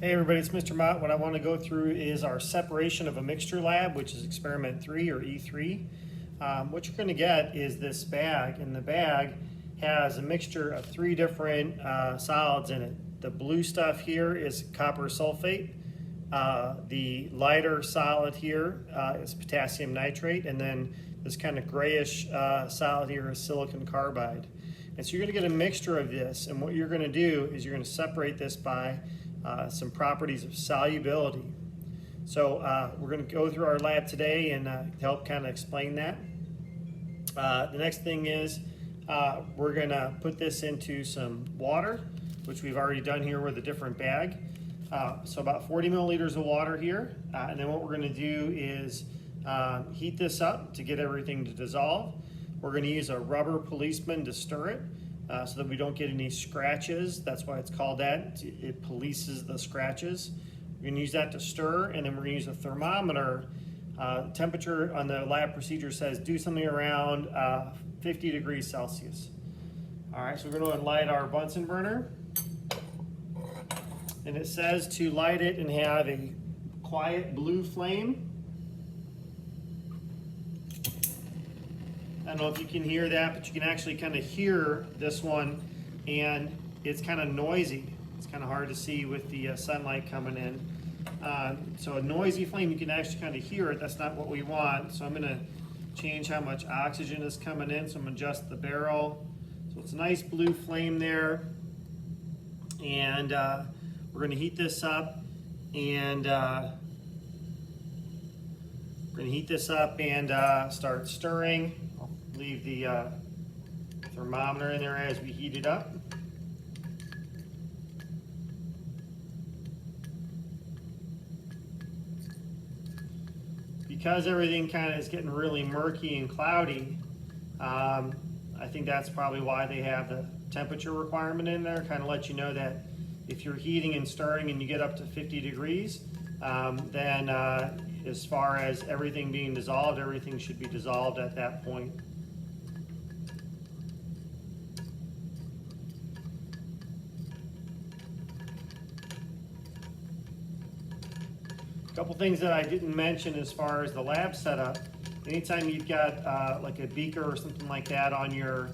Hey everybody, it's Mr. Mott. What I want to go through is our separation of a mixture lab, which is experiment 3 or E3. What you're going to get is this bag, and the bag has a mixture of 3 different solids in it. The blue stuff here is copper sulfate. The lighter solid here is potassium nitrate, and then this kind of grayish solid here is silicon carbide. And so you're going to get a mixture of this, and what you're going to do is you're going to separate this by some properties of solubility. So we're going to go through our lab today and help kind of explain that. The next thing is we're going to put this into some water, which we've already done here with a different bag. So about 40 milliliters of water here. And then what we're going to do is heat this up to get everything to dissolve. We're going to use a rubber policeman to stir it. So that we don't get any scratches. That's why it's called that. It polices the scratches. We're going to use that to stir, and then we're going to use a thermometer. Temperature on the lab procedure says do something around 50 degrees Celsius. All right, so we're going to light our Bunsen burner. And it says to light it and have a quiet blue flame. I don't know if you can hear that, but you can actually kind of hear this one, and it's kind of noisy. It's kind of hard to see with the sunlight coming in. So a noisy flame, you can actually kind of hear it. That's not what we want. So I'm going to change how much oxygen is coming in. So I'm going to adjust the barrel. So it's a nice blue flame there. And we're going to heat this up, and start stirring. Leave the thermometer in there as we heat it up. Because everything kind of is getting really murky and cloudy, I think that's probably why they have the temperature requirement in there, kind of let you know that if you're heating and stirring and you get up to 50 degrees, then as far as everything being dissolved, everything should be dissolved at that point. A couple things that I didn't mention as far as the lab setup. Anytime you've got like a beaker or something like that on your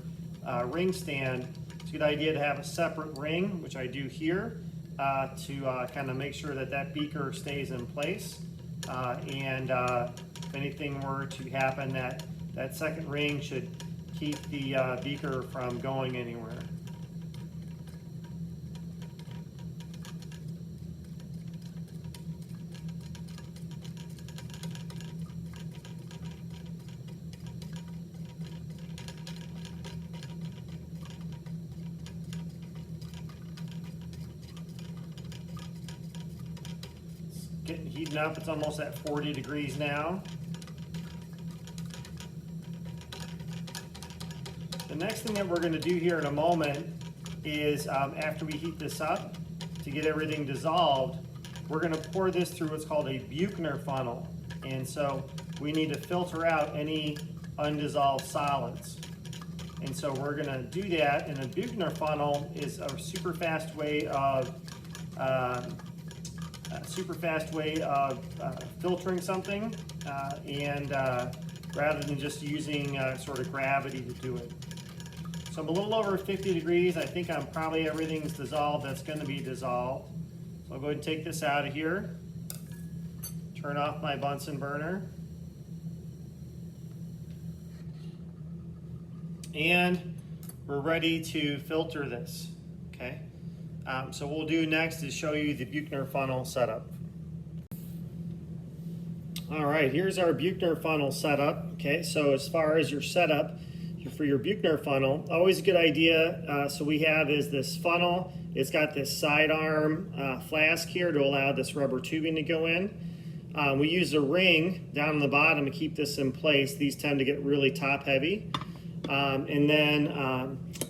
ring stand, it's a good idea to have a separate ring, which I do here, to kind of make sure that that beaker stays in place. And if anything were to happen, that second ring should keep the beaker from going anywhere. Getting heating up, it's almost at 40 degrees now. The next thing that we're going to do here in a moment is after we heat this up to get everything dissolved, we're going to pour this through what's called a Buchner funnel. And so we need to filter out any undissolved solids. And so we're going to do that, and a Buchner funnel is a super fast way of filtering something, rather than just using sort of gravity to do it. So I'm a little over 50 degrees. I think probably everything's dissolved that's going to be dissolved. So I'll go ahead and take this out of here, turn off my Bunsen burner, and we're ready to filter this. Okay. So what we'll do next is show you the Buchner funnel setup. All right, here's our Buchner funnel setup. Okay, so as far as your setup for your Buchner funnel, always a good idea. So we have is this funnel. It's got this sidearm flask here to allow this rubber tubing to go in. We use a ring down on the bottom to keep this in place. These tend to get really top heavy. And then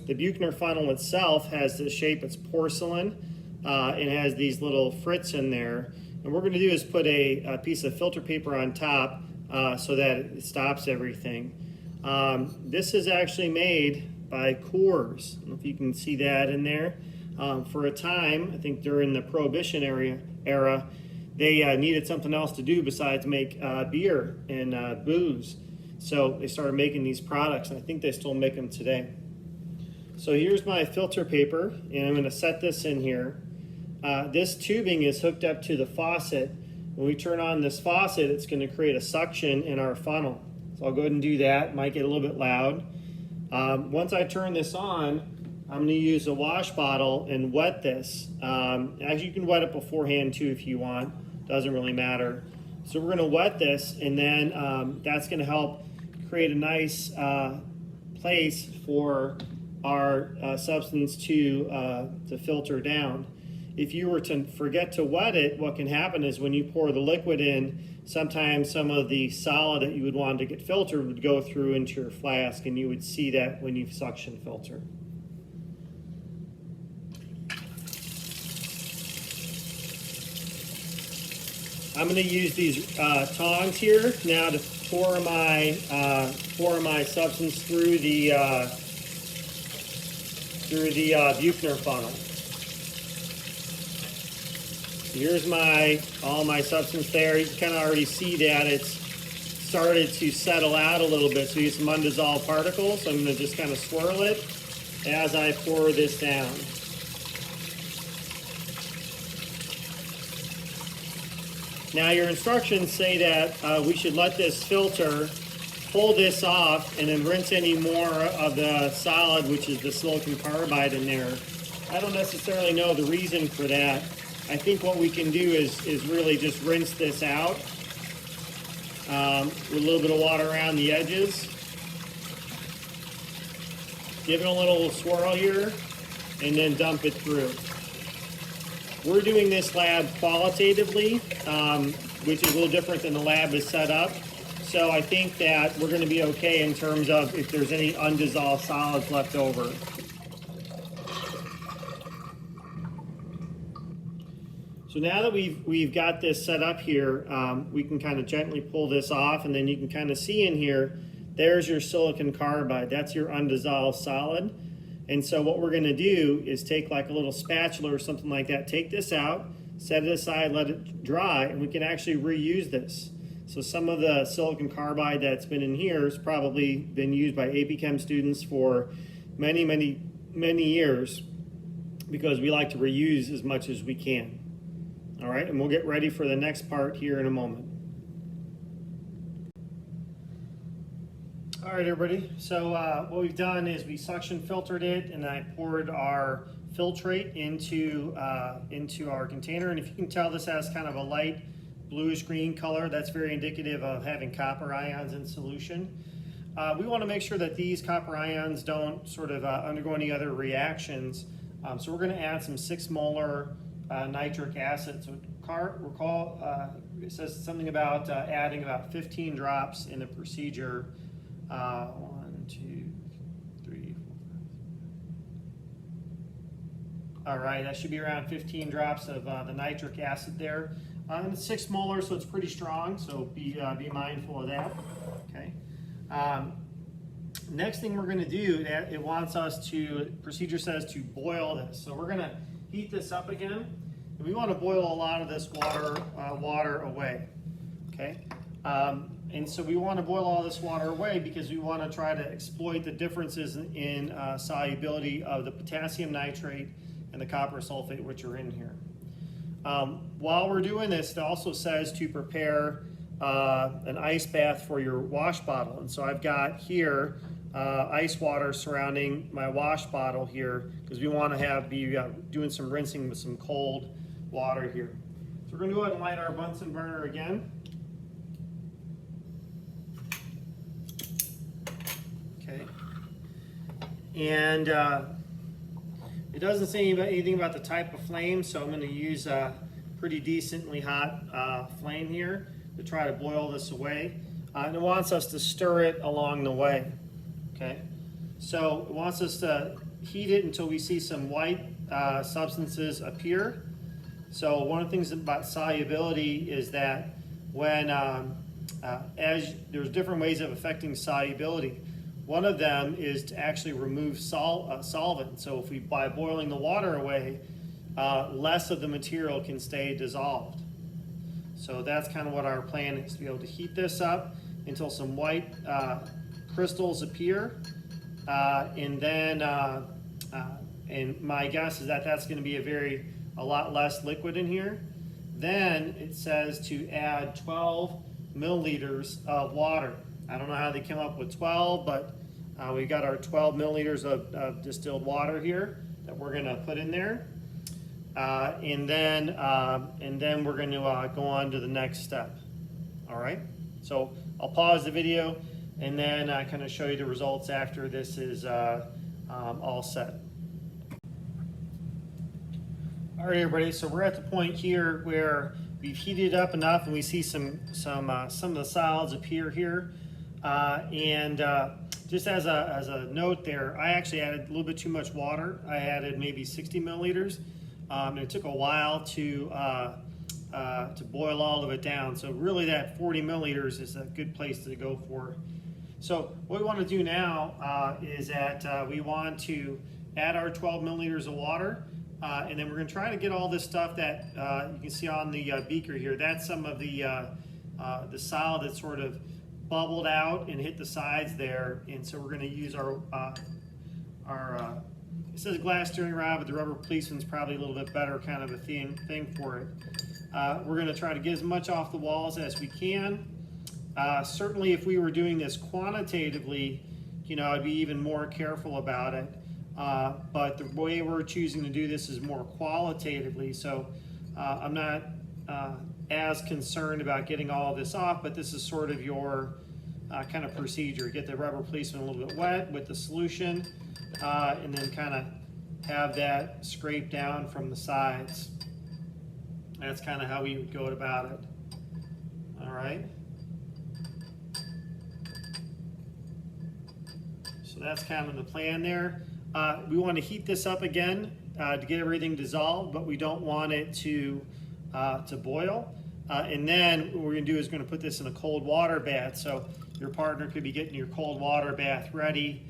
the Buchner funnel itself has this shape. It's porcelain. It has these little frits in there. And what we're going to do is put a piece of filter paper on top so that it stops everything. This is actually made by Coors. I don't know if you can see that in there. For a time, I think during the Prohibition era, they needed something else to do besides make beer and booze. So they started making these products, and I think they still make them today. So here's my filter paper, and I'm going to set this in here. This tubing is hooked up to the faucet. When we turn on this faucet, it's going to create a suction in our funnel. So I'll go ahead and do that. It might get a little bit loud. Once I turn this on, I'm going to use a wash bottle and wet this. As you can wet it beforehand too if you want. Doesn't really matter. So we're going to wet this, and then that's going to help create a nice place for our substance to filter down. If you were to forget to wet it, what can happen is when you pour the liquid in, sometimes some of the solid that you would want to get filtered would go through into your flask, and you would see that when you suction filter. I'm going to use these tongs here now to pour my substance through the Buchner funnel. Here's all my substance there. You can kind of already see that it's started to settle out a little bit, so you get some undissolved particles. So I'm going to just kind of swirl it as I pour this down. Now your instructions say that we should let this filter, pull this off, and then rinse any more of the solid, which is the silicon carbide in there. I don't necessarily know the reason for that. I think what we can do is really just rinse this out with a little bit of water around the edges. Give it a little swirl here, and then dump it through. We're doing this lab qualitatively, which is a little different than the lab is set up. So I think that we're going to be okay in terms of if there's any undissolved solids left over. So now that we've got this set up here, we can kind of gently pull this off, and then you can kind of see in here, there's your silicon carbide. That's your undissolved solid. And so what we're going to do is take like a little spatula or something like that, take this out, set it aside, let it dry, and we can actually reuse this. So some of the silicon carbide that's been in here has probably been used by AP Chem students for many, many, many years because we like to reuse as much as we can. All right, and we'll get ready for the next part here in a moment. All right, everybody, so what we've done is we suction filtered it, and I poured our filtrate into our container. And if you can tell, this has kind of a light bluish green color. That's very indicative of having copper ions in solution. We want to make sure that these copper ions don't sort of undergo any other reactions. So we're going to add some 6 molar nitric acid. So recall it says something about adding about 15 drops in the procedure. 1, 2, 3, 4. All right, that should be around 15 drops of the nitric acid there. And it's 6 molar, so it's pretty strong. So be mindful of that. Okay. Next thing we're going to do, it wants us to, procedure says to boil this. So we're going to heat this up again. And we want to boil a lot of this water away. Okay. And so we want to boil all this water away because we want to try to exploit the differences in solubility of the potassium nitrate and the copper sulfate, which are in here. While we're doing this, it also says to prepare an ice bath for your wash bottle. And so I've got here ice water surrounding my wash bottle here because we want to be doing some rinsing with some cold water here. So we're going to go ahead and light our Bunsen burner again. Okay. And it doesn't say anything about the type of flame, so I'm going to use a pretty decently hot flame here to try to boil this away. And it wants us to stir it along the way. Okay, so it wants us to heat it until we see some white substances appear. So one of the things about solubility is that when as there's different ways of affecting solubility. One of them is to actually remove solvent. So if we, by boiling the water away, less of the material can stay dissolved. So that's kind of what our plan is, to be able to heat this up until some white crystals appear, and then and my guess is that that's going to be a lot less liquid in here. Then it says to add 12 milliliters of water. I don't know how they came up with 12, but we've got our 12 milliliters of distilled water here that we're going to put in there. And then we're going to go on to the next step. All right. So I'll pause the video and then kind of show you the results after this is all set. All right, everybody. So we're at the point here where we've heated up enough, and we see some of the solids appear here. Just as a note there, I actually added a little bit too much water. I added maybe 60 milliliters. And it took a while to boil all of it down. So really that 40 milliliters is a good place to go for. So what we want to do now is that we want to add our 12 milliliters of water, and then we're going to try to get all this stuff that you can see on the beaker here. That's some of the solid that sort of bubbled out and hit the sides there. And so we're going to use our it says glass stirring rod, but the rubber policeman's probably a little bit better kind of a thing for it. We're going to try to get as much off the walls as we can. Certainly if we were doing this quantitatively, I'd be even more careful about it. But the way we're choosing to do this is more qualitatively. So I'm not as concerned about getting all of this off, but this is sort of your kind of procedure. Get the rubber policeman a little bit wet with the solution, and then kind of have that scrape down from the sides. That's kind of how we would go about it. All right. So that's kind of the plan there. We want to heat this up again to get everything dissolved, but we don't want it to boil. And then what we're going to do is going to put this in a cold water bath. So your partner could be getting your cold water bath ready.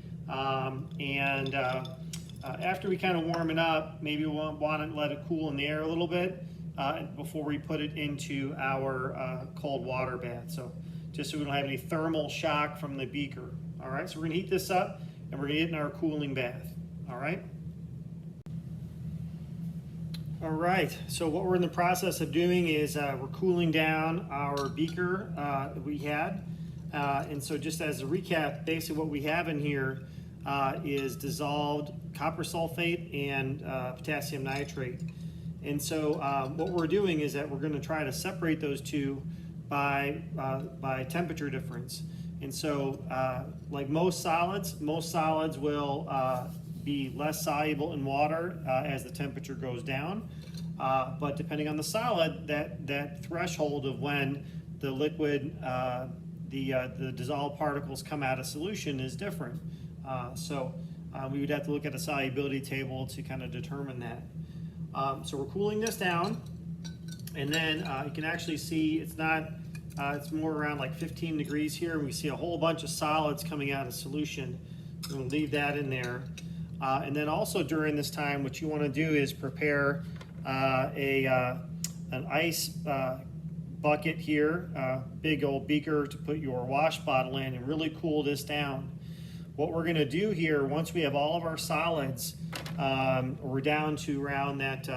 After we kind of warm it up, maybe we'll want to let it cool in the air a little bit before we put it into our cold water bath. So just so we don't have any thermal shock from the beaker. All right, so we're going to heat this up and we're going to get in our cooling bath. All right. All right, so what we're in the process of doing is we're cooling down our beaker that we had. And so just as a recap, basically what we have in here is dissolved copper sulfate and potassium nitrate. And so what we're doing is that we're going to try to separate those two by temperature difference. And so like most solids will be less soluble in water as the temperature goes down. But depending on the solid, that threshold of when the liquid, the dissolved particles come out of solution is different. So we would have to look at a solubility table to kind of determine that. So we're cooling this down, and then you can actually see it's not, it's more around like 15 degrees here, and we see a whole bunch of solids coming out of solution. We're going to leave that in there. And then also during this time, what you want to do is prepare an ice bucket here, big old beaker to put your wash bottle in and really cool this down. What we're going to do here, once we have all of our solids, we're down to around that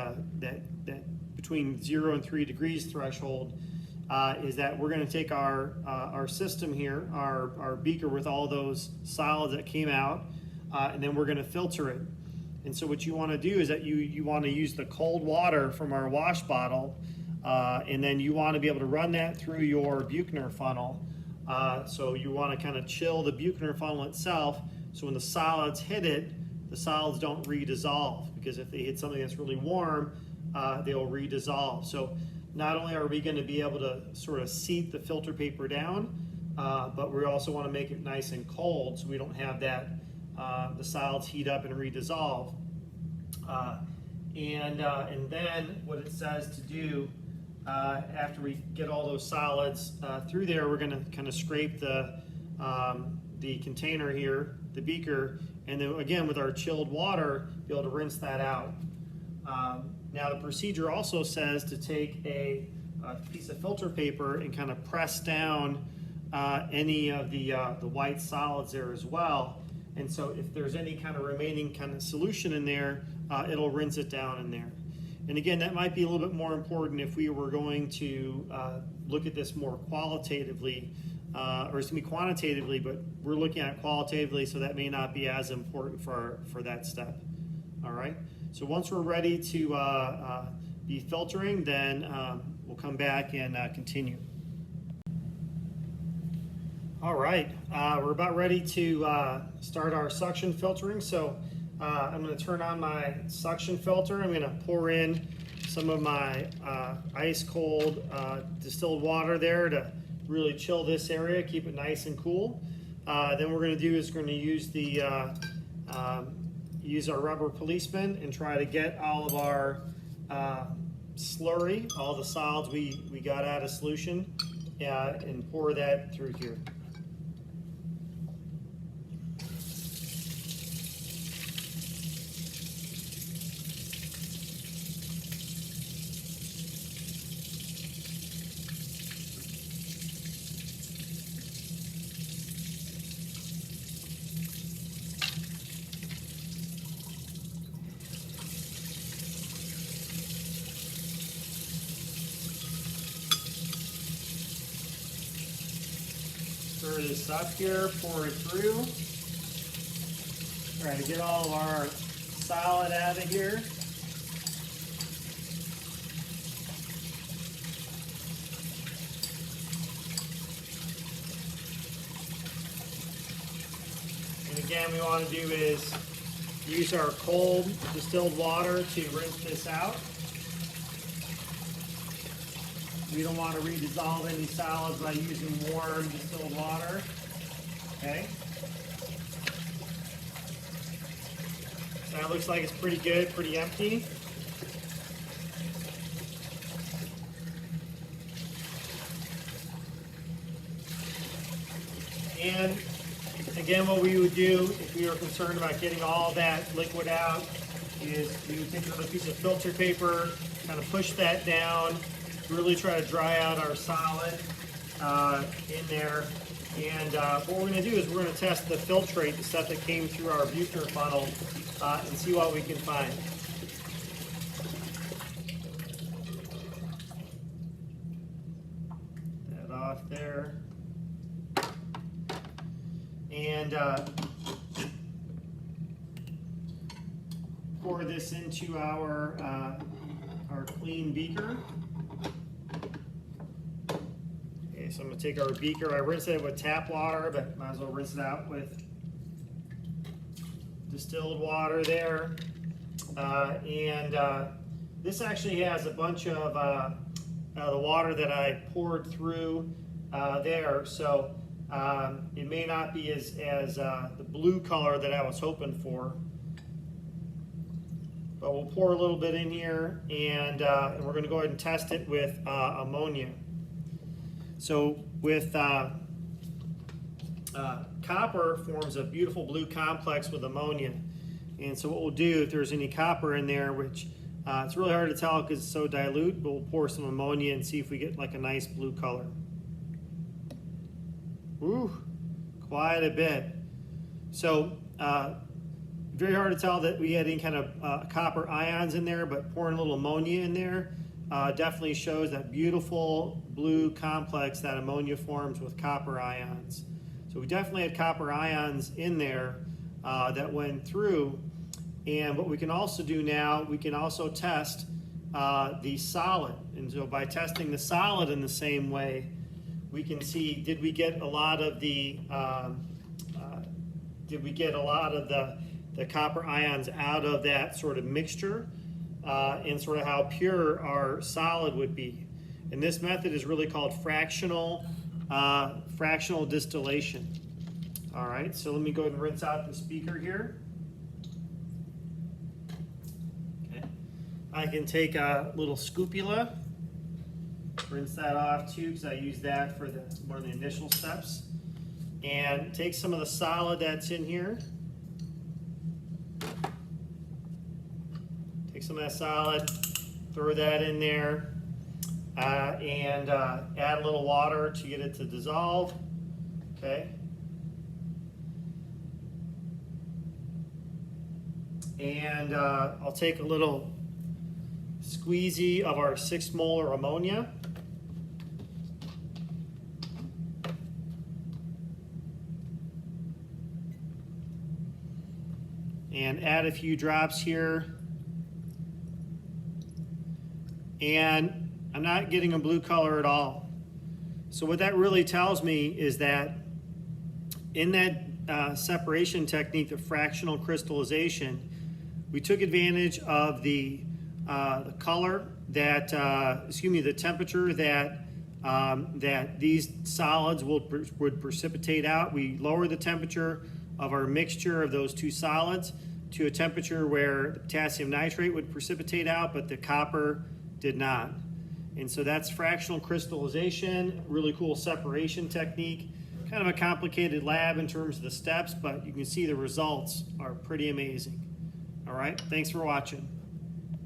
between 0 and 3 degrees threshold, is that we're going to take our system here, our beaker with all those solids that came out, and then we're going to filter it. And so what you want to do is that you want to use the cold water from our wash bottle, and then you want to be able to run that through your Buchner funnel. So you want to kind of chill the Buchner funnel itself, so when the solids hit it, the solids don't redissolve, because if they hit something that's really warm, they'll redissolve. So not only are we going to be able to sort of seat the filter paper down, but we also want to make it nice and cold so we don't have that the solids heat up and redissolve. And then what it says to do after we get all those solids through there, we're going to kind of scrape the the container here, the beaker, and then again with our chilled water, be able to rinse that out. Now the procedure also says to take a piece of filter paper and kind of press down any of the white solids there as well. And so if there's any kind of remaining kind of solution in there, it'll rinse it down in there. And again, that might be a little bit more important if we were going to look at this more qualitatively, or it's going to be quantitatively, but we're looking at it qualitatively, so that may not be as important for that step. All right, so once we're ready to be filtering, then we'll come back and continue. All right, we're about ready to start our suction filtering. So I'm going to turn on my suction filter. I'm going to pour in some of my ice cold distilled water there to really chill this area, keep it nice and cool. Then we're going to do is we're going to use the use our rubber policeman and try to get all of our slurry, all the solids we got out of solution, and pour that through here. Stir this up here, pour it through. Try to get all of our solid out of here. And again, we want to do is use our cold distilled water to rinse this out. We don't want to redissolve any solids by using warm distilled water. Okay. So that looks like it's pretty good, pretty empty. And again, what we would do if we were concerned about getting all that liquid out is we would take another piece of filter paper, kind of push that down, really try to dry out our solid in there. And what we're going to do is we're going to test the filtrate, the stuff that came through our Buchner funnel, and see what we can find. That off there. And pour this into our clean beaker. So I'm going to take our beaker. I rinsed it with tap water, but might as well rinse it out with distilled water there. This actually has a bunch of the water that I poured through there. So it may not be as the blue color that I was hoping for. But we'll pour a little bit in here, and we're going to go ahead and test it with ammonia. So with copper forms a beautiful blue complex with ammonia. And so what we'll do, if there's any copper in there, which it's really hard to tell because it's so dilute, but we'll pour some ammonia and see if we get like a nice blue color. Ooh, quite a bit. So very hard to tell that we had any kind of copper ions in there, but pouring a little ammonia in there definitely shows that beautiful blue complex that ammonia forms with copper ions. So we definitely had copper ions in there that went through. And what we can also do now, we can also test the solid. And so by testing the solid in the same way, we can see, did we get a lot of the copper ions out of that sort of mixture, and sort of how pure our solid would be. And this method is really called fractional distillation. All right, so let me go ahead and rinse out this beaker here. Okay, I can take a little scoopula, rinse that off too, because I use that for one of the initial steps. and take some of the solid that's in here. Take some of that solid, throw that in there, and add a little water to get it to dissolve. Okay. And I'll take a little squeezy of our 6 molar ammonia. And add a few drops here. And I'm not getting a blue color at all. So what that really tells me is that in that separation technique, the fractional crystallization, we took advantage of the color that, the temperature that that these solids would precipitate out. We lowered the temperature of our mixture of those two solids to a temperature where the potassium nitrate would precipitate out, but the copper did not. And so that's fractional crystallization, really cool separation technique. Kind of a complicated lab in terms of the steps, but you can see the results are pretty amazing. All right, thanks for watching.